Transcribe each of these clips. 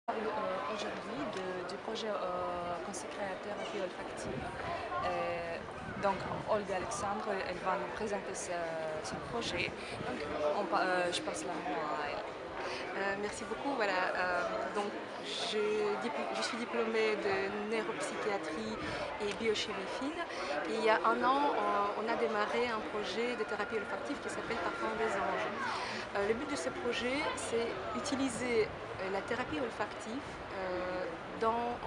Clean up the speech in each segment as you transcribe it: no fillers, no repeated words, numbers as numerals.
Aujourd'hui du projet consacré à la thérapie olfactive. Donc Olga Alexandre, elle va nous présenter son projet. Donc je passe la main à elle. Merci beaucoup. Voilà, donc je suis diplômée de neuropsychiatrie et biochimie fine. Et il y a un an, on a démarré un projet de thérapie olfactive qui s'appelle Parfum des anges. Le but de ce projet, c'est utiliser la thérapie olfactive dans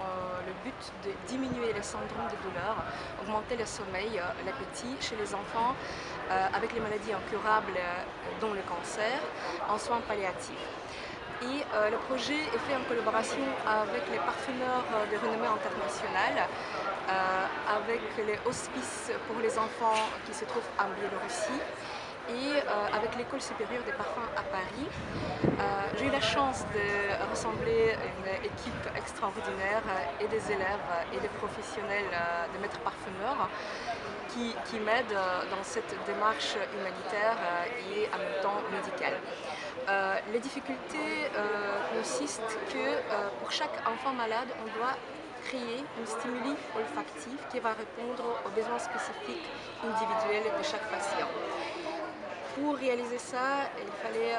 le but de diminuer les syndromes de douleur, augmenter le sommeil, l'appétit chez les enfants avec les maladies incurables dont le cancer, en soins palliatifs. Et le projet est fait en collaboration avec les parfumeurs de renommée internationale, avec les hospices pour les enfants qui se trouvent en Biélorussie et avec l'École supérieure des parfums à Paris. J'ai eu la chance de rassembler une équipe extraordinaire et des élèves et des professionnels de maîtres parfumeurs qui m'aident dans cette démarche humanitaire et en même temps médicale. Les difficultés consistent que pour chaque enfant malade, on doit créer un stimuli olfactif qui va répondre aux besoins spécifiques individuels de chaque patient. Pour réaliser ça, il fallait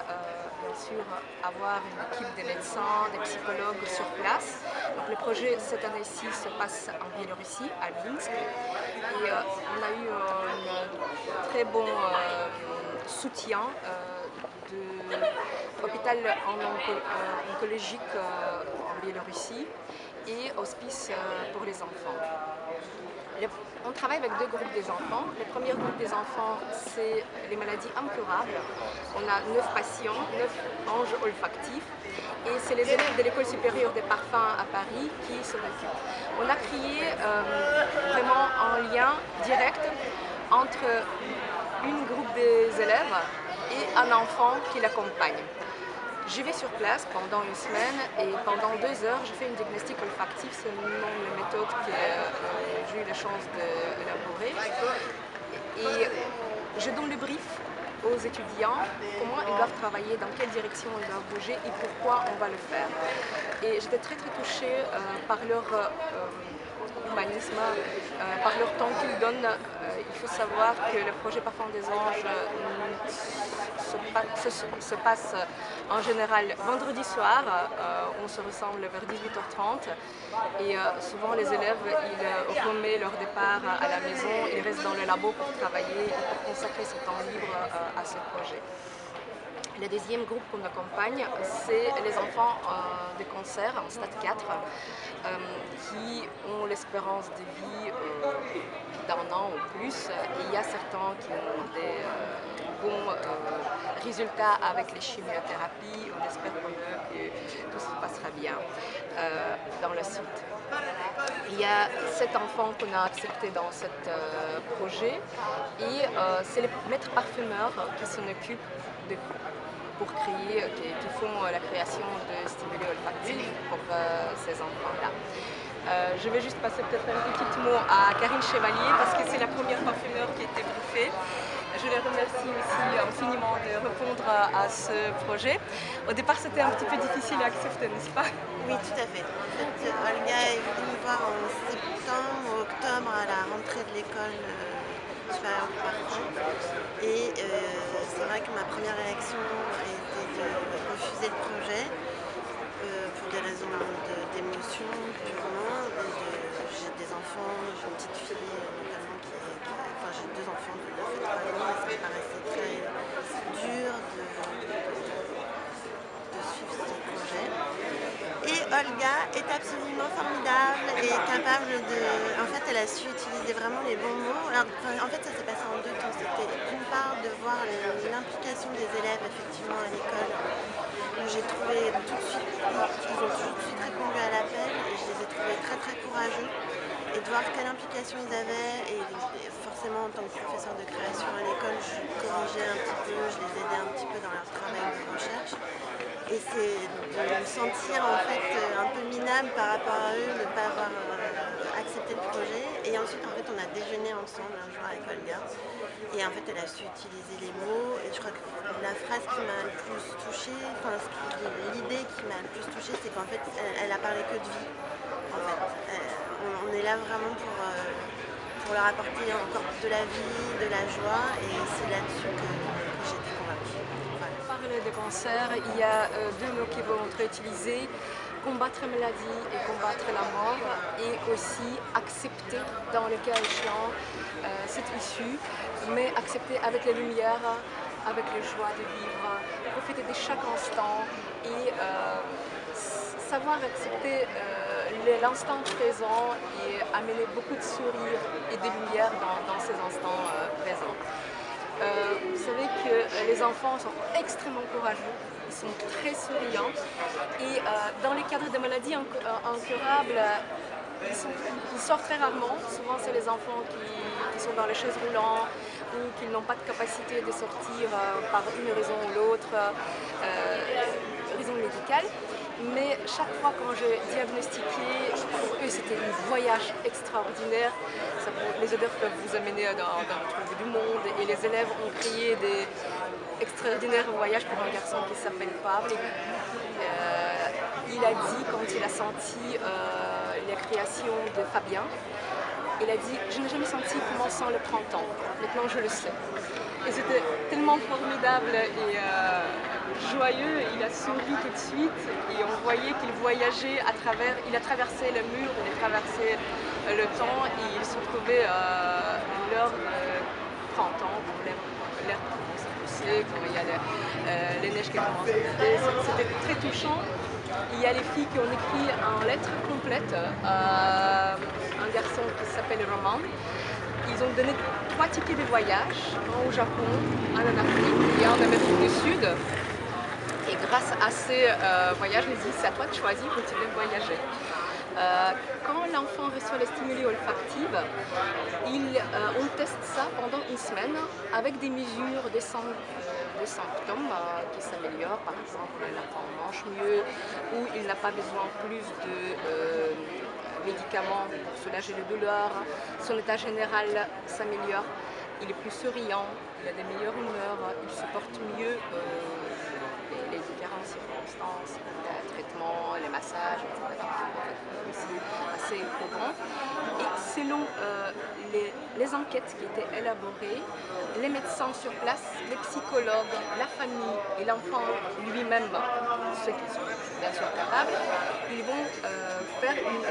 bien sûr avoir une équipe de médecins, des psychologues sur place. Donc le projet cette année-ci se passe en Biélorussie, à Minsk. Et on a eu un très bon soutien de l'hôpital oncologique en Biélorussie et hospice pour les enfants. On travaille avec deux groupes des enfants. Le premier groupe des enfants, c'est les maladies incurables. On a 9 patients, 9 anges olfactifs. Et c'est les élèves de l'École supérieure des parfums à Paris qui s'en occupent. On a créé vraiment un lien direct entre une groupe des élèves et un enfant qui l'accompagne. Je vais sur place pendant une semaine et pendant 2 heures, je fais une diagnostic olfactif, c'est le nom de la méthode que j'ai eu la chance d'élaborer. Et je donne le brief aux étudiants, comment ils doivent travailler, dans quelle direction ils doivent bouger et pourquoi on va le faire. Et j'étais très touchée par leur humanisme, par leur temps qu'ils donnent. Il faut savoir que le projet Parfum des anges se passe en général vendredi soir. On se ressemble vers 18h30 et souvent les élèves ils remettent leur départ à la maison, ils restent dans le labo pour travailler et pour consacrer ce temps libre à ce projet. Le deuxième groupe qu'on accompagne, c'est les enfants de cancer en stade 4 qui ont l'espérance de vie d'un an ou plus. Et il y a certains qui ont des bons résultats avec les chimiothérapies. On espère pour eux que tout se passera bien dans la suite. Il y a 7 enfants qu'on a acceptés dans ce projet et c'est les maîtres parfumeurs qui s'en occupent pour créer, qui font la création de stimuli olfactifs pour ces enfants-là. Je vais juste passer peut-être un petit mot à Karine Chevalier parce que c'est la première parfumeur qui a été briefée. Je les remercie aussi infiniment de répondre à ce projet. Au départ, c'était un petit peu difficile à accepter, n'est-ce pas? Oui, tout à fait. En fait, Olga est venue nous voir en septembre ou octobre à la rentrée de l'école supérieure du parfum. Et c'est vrai que ma première réaction a été de refuser le projet pour des raisons d'émotion purement. J'ai des enfants, j'ai une petite fille notamment enfin j'ai 2 enfants de 9 et 3 ans et ça me paraissait très dur de suivre ce projet. Et Olga est absolument formidable et capable de... En fait, elle a su utiliser vraiment les bons mots. Alors, en fait, ça s'est passé en 2 temps. C'était d'une part de voir l'implication des élèves effectivement à l'école. J'ai trouvé tout de suite, ils ont tout de suite répondu à l'appel et je les ai trouvés très courageux. Et de voir quelle implication ils avaient, et forcément en tant que professeur de création à l'école, je corrigeais un petit peu, je les aidais un petit peu dans leur travail de recherche. Et c'est de me sentir en fait un peu minable par rapport à eux, de ne pas avoir accepté le projet. Et ensuite, en fait, on a déjeuné ensemble un jour avec Olga. Et en fait, elle a su utiliser les mots. Et je crois que la phrase qui m'a le plus touchée, enfin, l'idée qui m'a le plus touchée, c'est qu'en fait, elle a parlé que de vie. En fait, on est là vraiment pour leur apporter encore de la vie, de la joie. Et c'est là-dessus que j'étais convaincue. Voilà. On parle des cancers, il y a deux mots qui vont être utilisés. Combattre la maladie et combattre la mort, et aussi accepter dans le cas échéant cette issue, mais accepter avec les lumières, avec les joies de vivre, profiter de chaque instant et savoir accepter l'instant présent et amener beaucoup de sourires et de lumière dans ces instants présents. Vous savez que les enfants sont extrêmement courageux, ils sont très souriants et dans les cadres de maladies incurables, ils sortent très rarement. Souvent c'est les enfants qui sont dans les chaises roulantes ou qui n'ont pas de capacité de sortir par une raison ou l'autre, raison médicale. Mais chaque fois quand j'ai diagnostiqué, pour eux c'était un voyage extraordinaire. Les odeurs peuvent vous amener dans l'autre bout du monde et les élèves ont créé des extraordinaires voyages pour un garçon qui s'appelle Pablo. Il a dit, quand il a senti la création de Fabien, il a dit « Je n'ai jamais senti comment sent le printemps, maintenant je le sais ». Et c'était tellement formidable et joyeux, il a souri tout de suite et on voyait qu'il voyageait à travers, il a traversé le mur, il a traversé le temps et il se trouvait l'heure de printemps, l'air commence à pousser, quand il y a les neiges qui commencent à tomber, c'était très touchant. Il y a les filles qui ont écrit en lettres complètes un garçon qui s'appelle Roman. Ils ont donné 3 tickets de voyage, un au Japon, un en Afrique et un en Amérique du Sud. Et grâce à ces voyages, ils disent c'est à toi de choisir où tu veux voyager. Quand l'enfant reçoit les stimuli olfactifs, on teste ça pendant une semaine avec des mesures des symptômes qui s'améliorent. Par exemple, l'enfant mange mieux ou il n'a pas besoin plus de médicaments pour soulager les douleurs. Son état général s'améliore, il est plus souriant, il a des meilleures humeurs, il supporte mieux les différentes circonstances, les traitements, les massages, etc. C'est assez courant. Et selon les enquêtes qui étaient élaborées, les médecins sur place, les psychologues, la famille et l'enfant lui-même, ceux qui sont bien sûr capables, ils vont faire une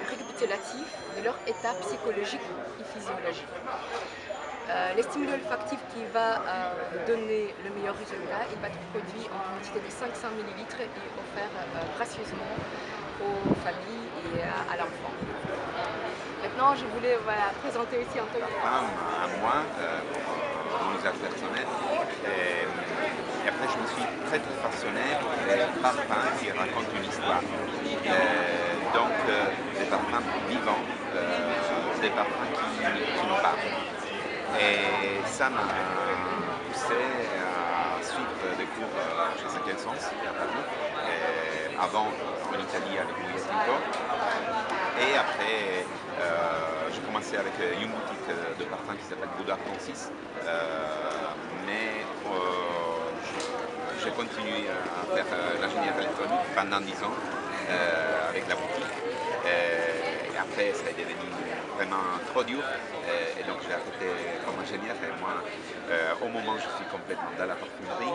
récapitulatif de leur état psychologique et physiologique. Les stimuli olfactifs qui va donner le meilleur résultat, il va être produit en quantité de 500 ml et offert gracieusement aux familles et à l'enfant. Maintenant, je voulais présenter aussi en tant que femme à moi, mon usage personnel. Et après, je me suis très passionné pour les parfums qui racontent une histoire. Donc, des parfums vivants, des parfums qui nous parlent. Et ça m'a poussé à suivre des cours chez Cinquième Sens, à Paris, avant en Italie avec Louis Tinko. Et après, j'ai commencé avec une boutique de parfums qui s'appelle Bouddha Francis. Mais j'ai continué à faire l'ingénierie électronique pendant 10 ans avec la boutique. Et après, ça est devenu vraiment trop dur. Et donc, j'ai arrêté comme ingénieur. Et moi, au moment où je suis complètement dans la parfumerie,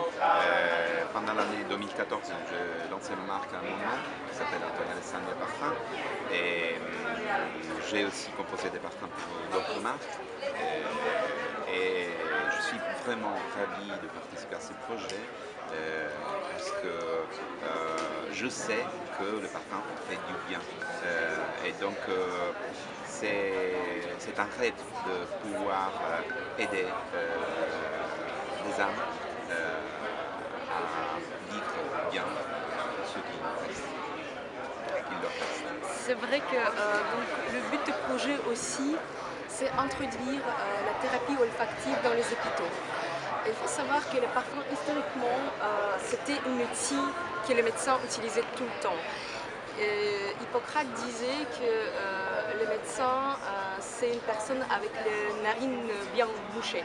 pendant l'année 2014, j'ai lancé ma marque à mon nom, qui s'appelle Antoine Alessandro Parfums. Et j'ai aussi composé des parfums pour d'autres marques. Et je suis vraiment ravi de participer à ce projet. Parce que je sais que le parfum fait du bien. Et donc c'est un rêve de pouvoir aider les âmes à vivre bien ce qui leur reste. C'est vrai que donc, le but du projet aussi, c'est introduire la thérapie olfactive dans les hôpitaux. Il faut savoir que les parfums, historiquement, c'était un outil que les médecins utilisaient tout le temps. Hippocrate disait que le médecin, c'est une personne avec les narines bien bouchées.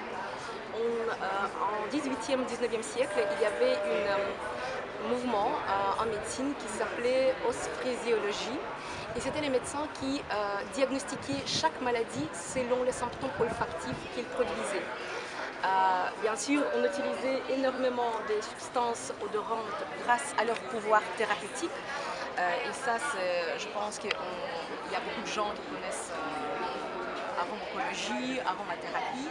En 18e, 19e siècle, il y avait un mouvement en médecine qui s'appelait osphrasiologie. Et c'était les médecins qui diagnostiquaient chaque maladie selon les symptômes olfactifs qu'ils produisaient. Bien sûr, on utilisait énormément des substances odorantes grâce à leur pouvoir thérapeutique. Et ça, je pense qu'il y a beaucoup de gens qui connaissent aromacologie, aromathérapie.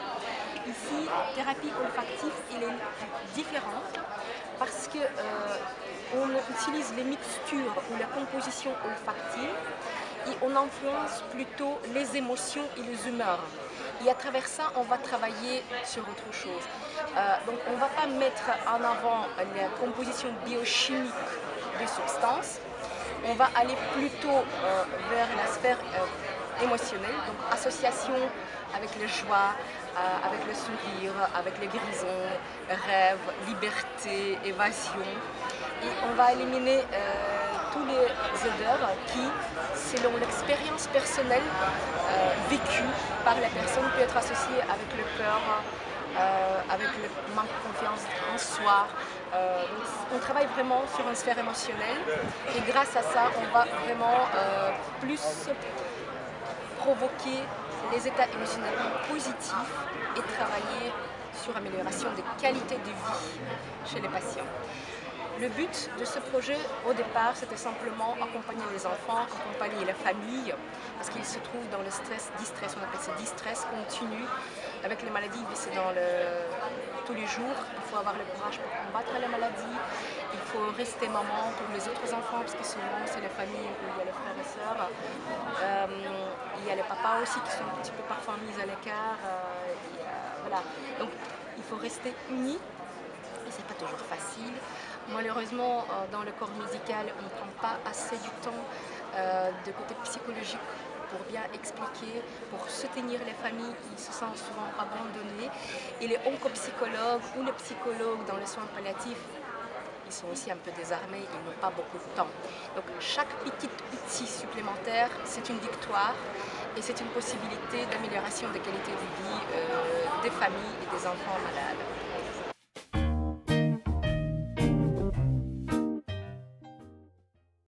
Ici, thérapie olfactive, elle est différente parce qu'on utilise les mixtures ou la composition olfactive et on influence plutôt les émotions et les humeurs. Et à travers ça, on va travailler sur autre chose. Donc on ne va pas mettre en avant la composition biochimique des substances, on va aller plutôt vers la sphère émotionnelle, donc association avec la joie, avec le sourire, avec les grisons, rêve, liberté, évasion. Et on va éliminer tous les odeurs qui, selon l'expérience personnelle vécue par la personne, peut être associée avec le peur, avec le manque de confiance en soi. On travaille vraiment sur une sphère émotionnelle et grâce à ça, on va vraiment plus provoquer les états émotionnellement positifs et travailler sur l'amélioration des qualités de vie chez les patients. Le but de ce projet, au départ, c'était simplement accompagner les enfants, accompagner la famille, parce qu'ils se trouvent dans le distress, on appelle ça distress continu. Avec les maladies, c'est tous les jours. Il faut avoir le courage pour combattre la maladie. Il faut rester maman pour les autres enfants, parce que souvent, c'est la famille où il y a les frères et sœurs. Il y a les papas aussi qui sont un petit peu parfois mis à l'écart. Voilà. Donc, il faut rester unis. Et c'est pas toujours facile. Malheureusement, dans le corps médical, on ne prend pas assez du temps de côté psychologique pour bien expliquer, pour soutenir les familles qui se sentent souvent abandonnées. Et les oncopsychologues ou les psychologues dans les soins palliatifs, ils sont aussi un peu désarmés, ils n'ont pas beaucoup de temps. Donc chaque petit outil supplémentaire, c'est une victoire et c'est une possibilité d'amélioration de qualité de vie des familles et des enfants malades.